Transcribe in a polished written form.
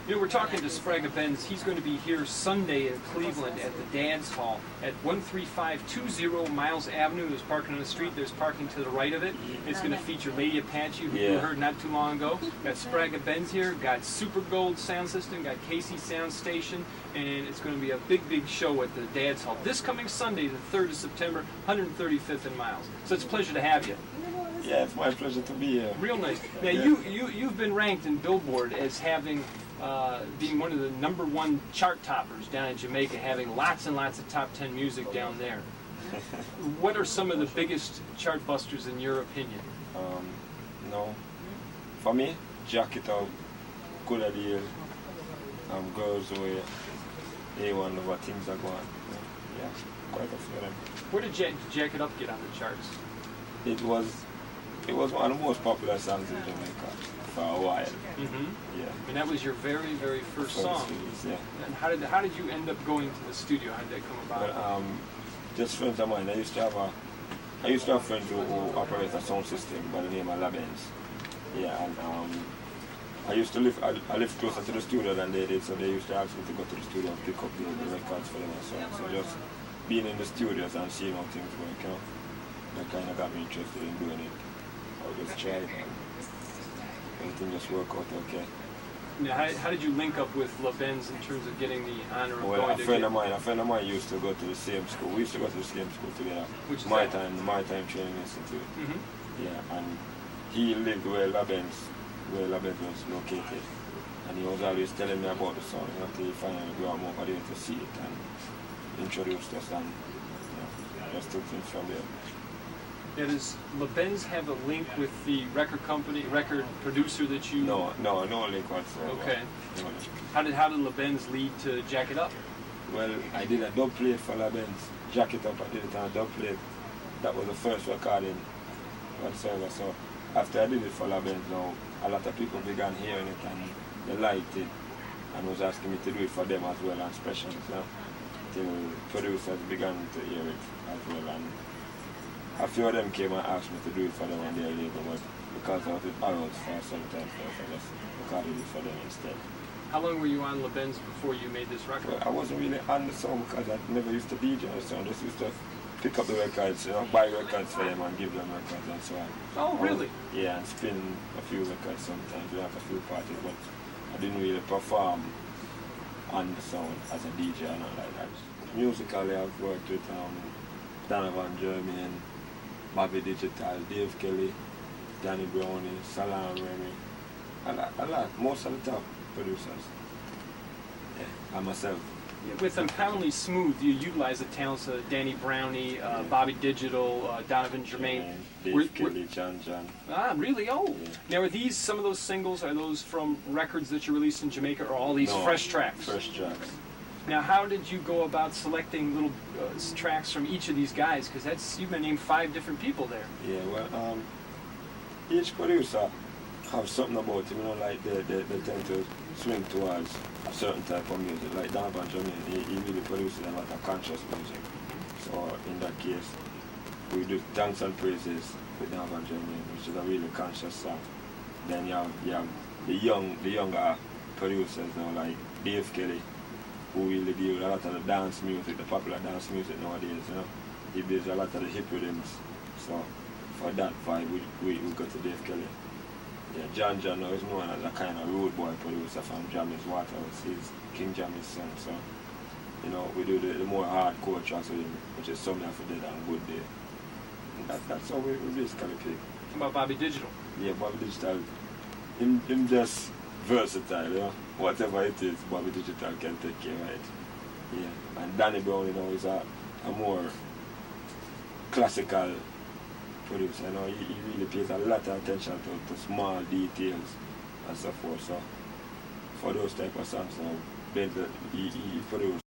You know, we're talking to Spragga Benz. He's going to be here Sunday in Cleveland at the Dance Hall at 13520 Miles Avenue. There's parking on the street. There's parking to the right of it. It's going to feature Lady Apache, who you heard not too long ago. Got Spragga Benz here. Got Super Gold sound system. Got Casey Sound Station. And it's going to be a big, big show at the Dance Hall this coming Sunday, the 3rd of September, 135th and Miles. So it's a pleasure to have you. Yeah, it's my pleasure to be here. Real nice. Now, you've been ranked in Billboard as having being one of the #1 chart toppers down in Jamaica, having lots and lots of top 10 music down there. What are some of the biggest chart busters in your opinion? No, for me, Jack It Up, Good Deal, Girls Away, A1 of what things are going. Yeah, quite a few of them. Where did Jack It Up get on the charts? It was one of the most popular songs in Jamaica for a while. Mm-hmm. Yeah. And that was your very, very first song. Yeah. And how did you end up going to the studio? How did that come about? Well, just friends of mine. I used to have friends who operate a sound system by the name of LABENZ. Yeah, and I lived closer to the studio than they did, so they used to ask me to go to the studio and pick up the records for them and so on. So just being in the studios and seeing how things work, you know, that kind of got me interested in doing it. I just tried it and everything just worked out okay. Now, how did you link up with LABENZ in terms of getting the honor of well, going a friend of mine used to go to the same school. We used to go to the same school together. Which is Maritime Training Institute. Mm-hmm. Yeah, and he lived where LABENZ was located. And he was always telling me about the song until he finally got over there to see it and introduced us and just took things from there. Now, does LABENZ have a link with the record producer that you... No link whatsoever. Okay. No. How did LABENZ lead to Jack It Up? Well, I did a dub plate for LABENZ. Jack It Up, I did it on a dub plate. That was the first recording whatsoever. So after I did it for LABENZ now, a lot of people began hearing it and they liked it and was asking me to do it for them as well and specials. Till producers began to hear it as well. And a few of them came and asked me to do it for them on their label, but because I was with Arrows for some time, so I just recorded it for them instead. How long were you on LABENZ before you made this record? Well, I wasn't really on the song because I never used to DJ or so. I just used to pick up the records, buy records for them and give them records and so on. Oh, really? Yeah, and spin a few records sometimes, like a few parties, but I didn't really perform on the sound as a DJ or not like that. Musically, I've worked with Donovan Jermaine, Bobby Digital, Dave Kelly, Danny Brownie, Salam Remy, a lot, most of the top producers, and myself. Yeah, with Uncommonly Smooth, you utilize the talents of Danny Brownie, Bobby Digital, Donovan Jermaine. Dave Kelly, John. Ah, really? Oh. Yeah. Now, are these some of those singles, are those from records that you released in Jamaica, or all these fresh tracks? Fresh tracks. Now, how did you go about selecting little tracks from each of these guys? Because you've been named 5 different people there. Yeah, well, each producer have something about him, like they tend to swing towards a certain type of music. Like Donovan Jermaine, he really produces a lot of conscious music. So in that case, we do Thanks and Praises with Donovan Jermaine, which is a really conscious song. Then you have the younger producers now, like Dave Kelly, who really deal with a lot of the dance music, the popular dance music nowadays, He builds a lot of the hip rhythms. So for that vibe, we go to Dave Kelly. Yeah, John now is known as a kind of road boy producer from Jammy's Waterhouse. He's King Jammy's son, so we do the more hardcore tracks with him, which is Something for Dead and Good Day. And that's how we basically pick. How about Bobby Digital? Yeah, Bobby Digital, him just versatile, whatever it is, Bobby Digital can take care of it. Yeah, and Danny Brown, is a more classical producer. He really pays a lot of attention to small details and so forth. So for those type of songs, Benz, he produced